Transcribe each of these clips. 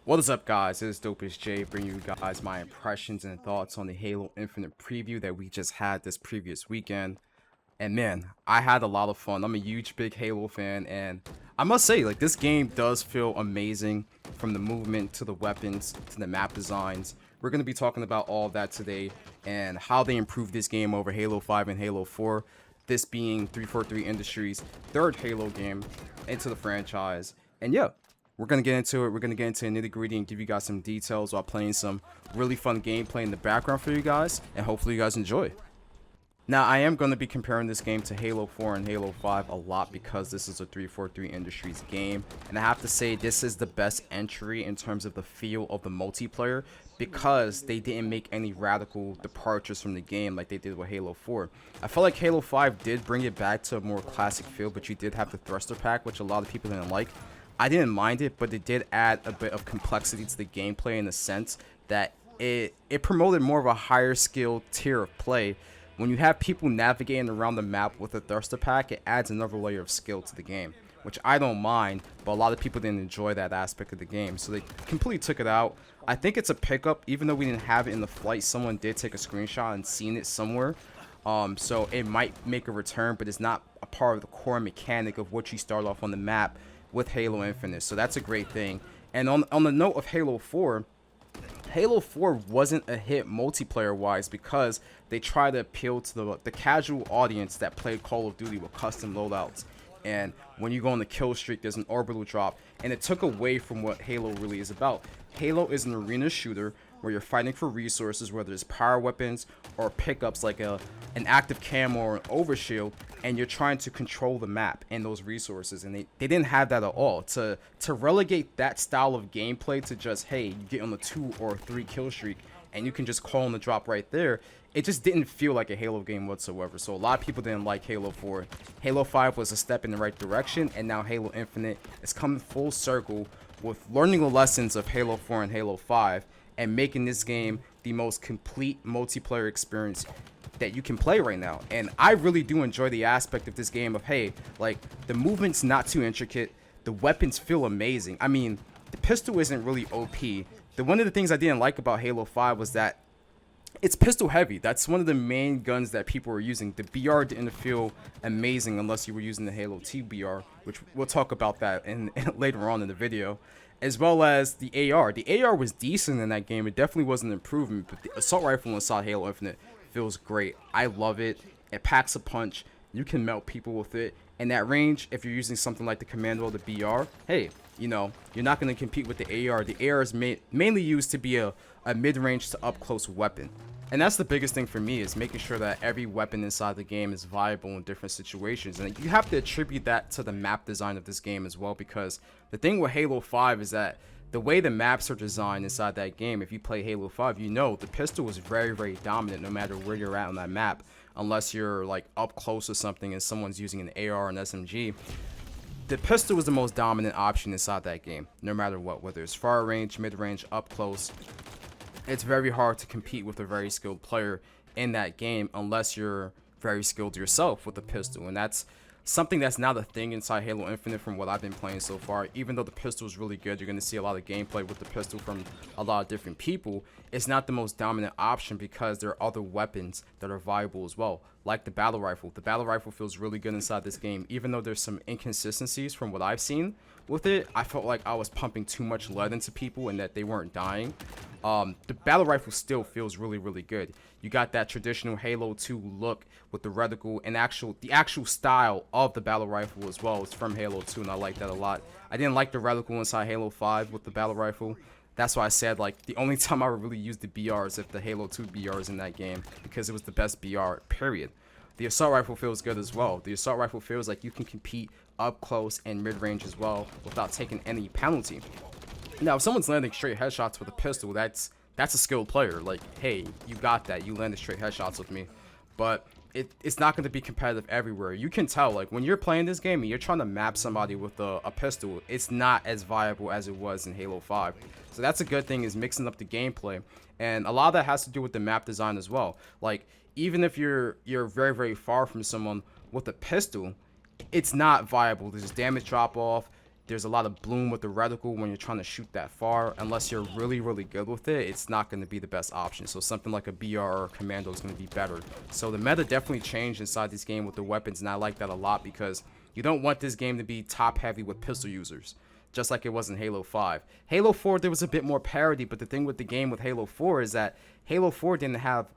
What is up, guys? It's DopeIsJay bringing you guys my impressions and thoughts on the Halo Infinite preview that we just had this previous weekend. And man, I had a lot of fun. I'm a huge big Halo fan, and I must say, like, this game does feel amazing, from the movement to the weapons to the map designs. We're going to be talking about all of that today and how they improved this game over Halo 5 and Halo 4. This being 343 Industries' third Halo game into the franchise. And yeah, we're going to get into it. We're going to get into the nitty-gritty and give you guys some details while playing some really fun gameplay in the background for you guys. And hopefully you guys enjoy. Now, I am going to be comparing this game to Halo 4 and Halo 5 a lot because this is a 343 Industries game. And I have to say, this is the best entry in terms of the feel of the multiplayer because they didn't make any radical departures from the game like they did with Halo 4. I felt like Halo 5 did bring it back to a more classic feel, but you did have the thruster pack, which a lot of people didn't like. I didn't mind it, but it did add a bit of complexity to the gameplay in the sense that it promoted more of a higher skill tier of play. When you have people navigating around the map with a thruster pack, it adds another layer of skill to the game, which I don't mind, but a lot of people didn't enjoy that aspect of the game, so they completely took it out. I think it's a pickup, even though we didn't have it in the flight. Someone did take a screenshot and seen it somewhere, so it might make a return, but it's not a part of the core mechanic of what you start off on the map with Halo Infinite, so that's a great thing. And on the note of Halo 4, Halo 4 wasn't a hit multiplayer wise because they tried to appeal to the casual audience that played Call of Duty with custom loadouts. And when you go on the kill streak, there's an orbital drop, and it took away from what Halo really is about. Halo is an arena shooter where you're fighting for resources, whether it's power weapons or pickups like an active camo or an overshield, and you're trying to control the map and those resources, and they didn't have that at all. To relegate that style of gameplay to just, hey, you get on the 2 or 3 kill streak and you can just call on the drop right there, it just didn't feel like a Halo game whatsoever. So a lot of people didn't like Halo 4. Halo 5 was a step in the right direction, and now Halo Infinite is coming full circle with learning the lessons of Halo 4 and Halo 5 and making this game the most complete multiplayer experience that you can play right now. And I really do enjoy the aspect of this game of, hey, like, the movement's not too intricate, the weapons feel amazing. I mean, the pistol isn't really OP. One of the things I didn't like about Halo 5 was that it's pistol heavy. That's one of the main guns that people were using. The BR didn't feel amazing unless you were using the Halo 2 BR, which we'll talk about that in later on in the video, as well as the AR. The AR was decent in that game. It definitely was an improvement, but the assault rifle inside Halo Infinite feels great. I love it. It packs a punch. You can melt people with it. And that range, if you're using something like the Commando or the BR, hey, you know, you're not going to compete with the AR. The AR is mainly used to be a mid-range to up-close weapon. And that's the biggest thing for me, is making sure that every weapon inside the game is viable in different situations. And you have to attribute that to the map design of this game as well, because the thing with Halo 5 is that the way the maps are designed inside that game, if you play Halo 5, you know the pistol is very, very dominant no matter where you're at on that map, unless you're like up close or something and someone's using an AR or an SMG. The pistol is the most dominant option inside that game, no matter what, whether it's far range, mid-range, up close. It's very hard to compete with a very skilled player in that game unless you're very skilled yourself with the pistol, and that's something that's not a thing inside Halo Infinite from what I've been playing so far. Even though the pistol is really good, you're going to see a lot of gameplay with the pistol from a lot of different people. It's not the most dominant option because there are other weapons that are viable as well, like the battle rifle. The battle rifle feels really good inside this game, even though there's some inconsistencies from what I've seen with it. I felt like I was pumping too much lead into people and that they weren't dying. The battle rifle still feels really, really good. You got that traditional Halo 2 look with the reticle and the actual style of the battle rifle as well. It's from Halo 2, and I like that a lot. I didn't like the reticle inside Halo 5 with the battle rifle. That's why I said, like, the only time I would really use the BR is if the Halo 2 BR is in that game, because it was the best BR, period. The assault rifle feels good as well. The assault rifle feels like you can compete up close and mid-range as well without taking any penalty. Now, if someone's landing straight headshots with a pistol, that's a skilled player. Like, hey, you got that. You landed straight headshots with me. But it's not going to be competitive everywhere. You can tell, like, when you're playing this game and you're trying to map somebody with a pistol, it's not as viable as it was in Halo 5. So that's a good thing, is mixing up the gameplay. And a lot of that has to do with the map design as well. Like, even if you're very, very far from someone with a pistol, it's not viable. There's damage drop off. There's a lot of bloom with the reticle when you're trying to shoot that far. Unless you're really, really good with it, it's not going to be the best option. So something like a BR or a Commando is going to be better. So the meta definitely changed inside this game with the weapons, and I like that a lot because you don't want this game to be top heavy with pistol users, just like it was in Halo 5. Halo 4, there was a bit more parity, but the thing with the game with Halo 4 is that Halo 4 didn't have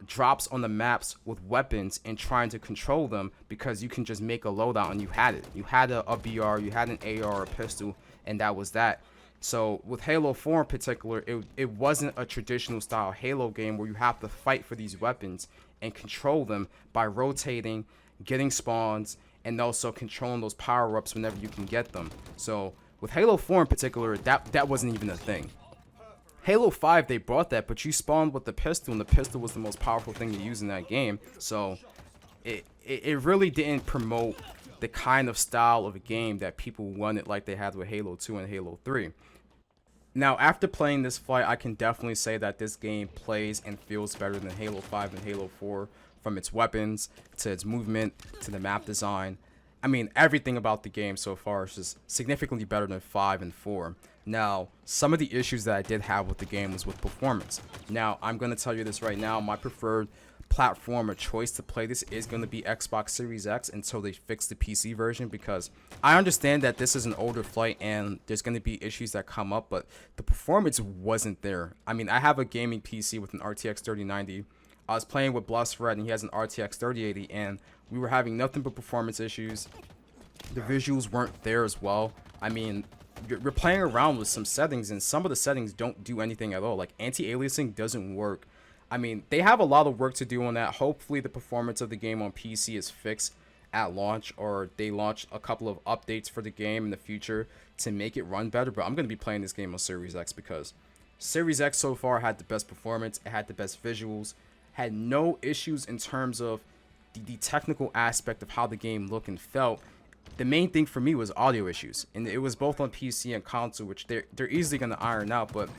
drops on the maps with weapons and trying to control them, because you can just make a loadout and you had it. You had a BR, you had an AR, a pistol, and that was that. So with Halo 4 in particular, it wasn't a traditional style Halo game where you have to fight for these weapons and control them by rotating, getting spawns, and also controlling those power-ups whenever you can get them. So with Halo 4 in particular, that wasn't even a thing. Halo 5, they brought that, but you spawned with the pistol, and the pistol was the most powerful thing to use in that game. So it really didn't promote the kind of style of a game that people wanted like they had with Halo 2 and Halo 3. Now, after playing this flight, I can definitely say that this game plays and feels better than Halo 5 and Halo 4, from its weapons to its movement to the map design. I mean, everything about the game so far is just significantly better than 5 and 4. Now, some of the issues that I did have with the game was with performance. Now, I'm going to tell you this right now. My preferred platform or choice to play this is going to be Xbox Series X until they fix the PC version, because I understand that this is an older flight and there's going to be issues that come up, but the performance wasn't there. I mean, I have a gaming PC with an RTX 3090. I was playing with Blust Red and he has an RTX 3080, and we were having nothing but performance issues. The visuals weren't there as well. I mean, you're playing around with some settings, and some of the settings don't do anything at all. Like, anti-aliasing doesn't work. I mean, they have a lot of work to do on that. Hopefully the performance of the game on PC is fixed at launch, or they launch a couple of updates for the game in the future to make it run better. But I'm going to be playing this game on Series X because Series X so far had the best performance, it had the best visuals, had no issues in terms of the technical aspect of how the game looked and felt. The main thing for me was audio issues, and it was both on PC and console, which they're easily going to iron out, but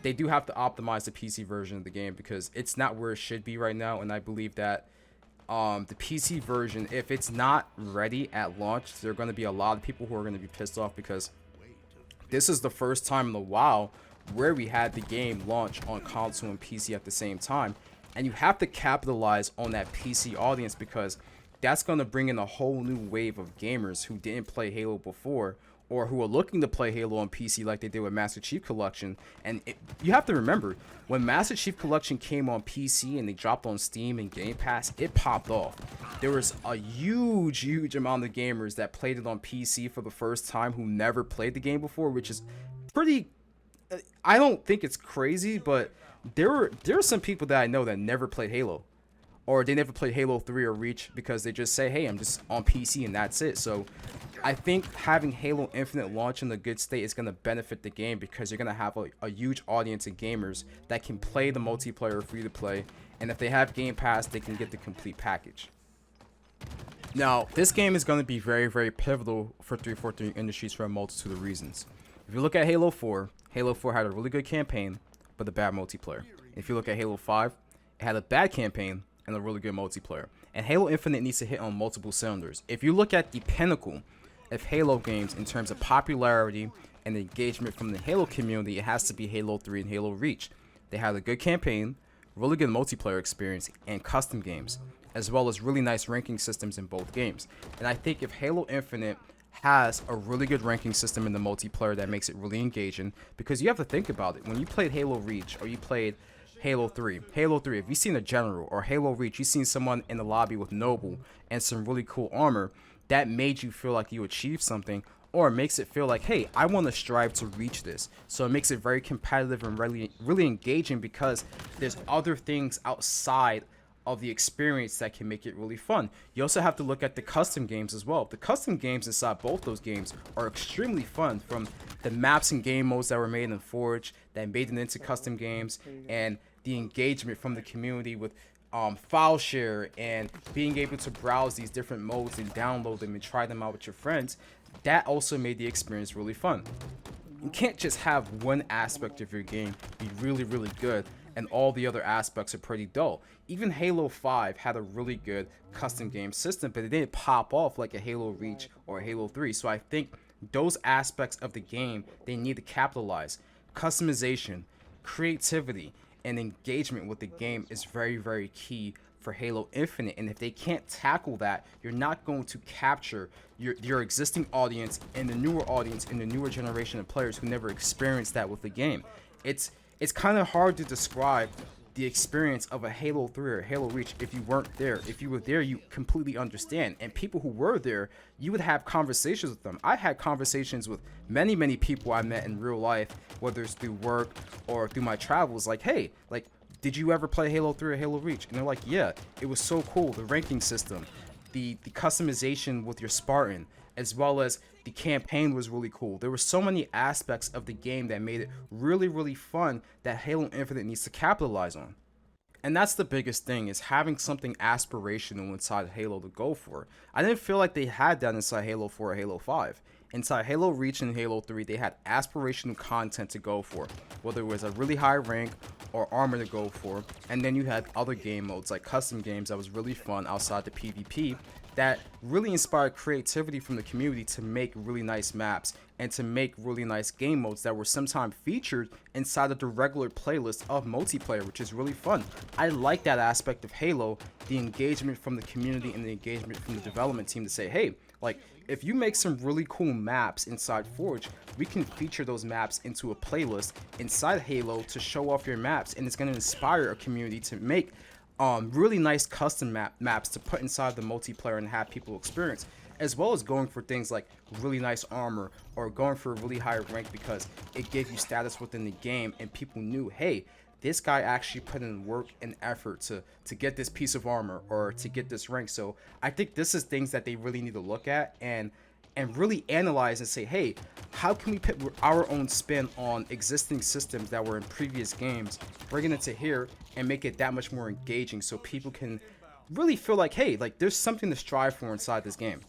they do have to optimize the PC version of the game because it's not where it should be right now. And I believe that the PC version, if it's not ready at launch, there are going to be a lot of people who are going to be pissed off, because this is the first time in a while where we had the game launch on console and PC at the same time. And you have to capitalize on that PC audience, because that's going to bring in a whole new wave of gamers who didn't play Halo before, or who are looking to play Halo on PC like they did with Master Chief Collection. And you have to remember, when Master Chief Collection came on PC and they dropped on Steam and Game Pass, it popped off. There was a huge amount of gamers that played it on PC for the first time who never played the game before, which is pretty... I don't think it's crazy, but there are some people that I know that never played Halo, or they never played Halo 3 or Reach, because they just say, hey, I'm just on PC and that's it. So I think having Halo Infinite launch in a good state is going to benefit the game, because you're going to have a huge audience of gamers that can play the multiplayer free to play, and if they have Game Pass, they can get the complete package. Now, this game is going to be very pivotal for 343 Industries for a multitude of reasons. If you look at Halo 4 had a really good campaign, but a bad multiplayer. If you look at Halo 5, it had a bad campaign and a really good multiplayer. And Halo Infinite needs to hit on multiple cylinders. If you look at the pinnacle of Halo games in terms of popularity and engagement from the Halo community, it has to be Halo 3 and Halo Reach. They had a good campaign, really good multiplayer experience, and custom games, as well as really nice ranking systems in both games. And I think if Halo Infinite has a really good ranking system in the multiplayer that makes it really engaging, because you have to think about it. When you played Halo Reach or you played Halo 3, if you've seen a general, or Halo Reach, you've seen someone in the lobby with Noble and some really cool armor, that made you feel like you achieved something, or it makes it feel like, hey, I want to strive to reach this. So it makes it very competitive and really engaging, because there's other things outside of the experience that can make it really fun. You also have to look at the custom games as well. The custom games inside both those games are extremely fun, from the maps and game modes that were made in Forge that made it into custom games, and the engagement from the community with file share and being able to browse these different modes and download them and try them out with your friends. That also made the experience really fun. You can't just have one aspect of your game be really good and all the other aspects are pretty dull. Even Halo 5 had a really good custom game system, but it didn't pop off like a Halo Reach or a Halo 3. So I think those aspects of the game they need to capitalize. Customization, creativity, and engagement with the game is very, very key for Halo Infinite, and if they can't tackle that, you're not going to capture your existing audience and the newer audience and the newer generation of players who never experienced that with the game. It's kind of hard to describe the experience of a Halo 3 or Halo Reach if you weren't there. If you were there, you completely understand. And people who were there, you would have conversations with them. I had conversations with many people I met in real life, whether it's through work or through my travels, like, hey, like, did you ever play Halo 3 or Halo Reach? And they're like, yeah, it was so cool. The ranking system, the customization with your Spartan, as well as the campaign was really cool. There were so many aspects of the game that made it really fun that Halo Infinite needs to capitalize on. And that's the biggest thing, is having something aspirational inside Halo to go for. I didn't feel like they had that inside Halo 4 or Halo 5. Inside Halo Reach and Halo 3, they had aspirational content to go for, whether it was a really high rank or armor to go for. And then you had other game modes like custom games that was really fun outside the PvP that really inspired creativity from the community to make really nice maps and to make really nice game modes that were sometimes featured inside of the regular playlist of multiplayer, which is really fun. I like that aspect of Halo, the engagement from the community and the engagement from the development team to say, hey, like, if you make some really cool maps inside Forge, we can feature those maps into a playlist inside Halo to show off your maps, and it's going to inspire a community to make really nice custom maps to put inside the multiplayer and have people experience, as well as going for things like really nice armor or going for a really high rank because it gave you status within the game and people knew, hey, this guy actually put in work and effort to get this piece of armor or to get this rank. So I think this is things that they really need to look at and really analyze and say, hey, how can we put our own spin on existing systems that were in previous games, bringing it to here and make it that much more engaging so people can really feel like, hey, like, there's something to strive for inside this game.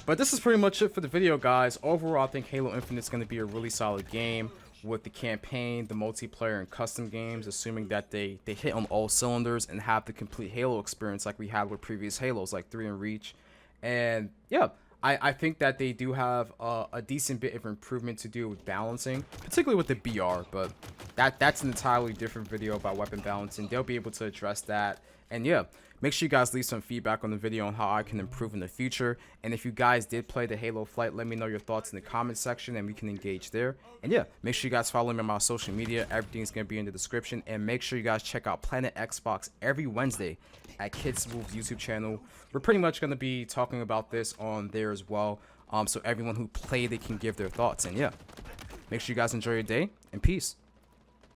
But this is pretty much it for the video, guys. Overall, I think Halo Infinite is going to be a really solid game with the campaign, the multiplayer, and custom games, assuming that they hit on all cylinders and have the complete Halo experience like we had with previous Halos like 3 and Reach. And yeah, I think that they do have a decent bit of improvement to do with balancing, particularly with the BR, but that's an entirely different video about weapon balancing. They'll be able to address that. And yeah, make sure you guys leave some feedback on the video on how I can improve in the future. And if you guys did play the Halo flight, let me know your thoughts in the comment section and we can engage there. And yeah, make sure you guys follow me on my social media. Everything's going to be in the description. And make sure you guys check out Planet Xbox every Wednesday at Kids Move's YouTube channel. We're pretty much going to be talking about this on there as well. So everyone who played it can give their thoughts. And yeah, make sure you guys enjoy your day and peace.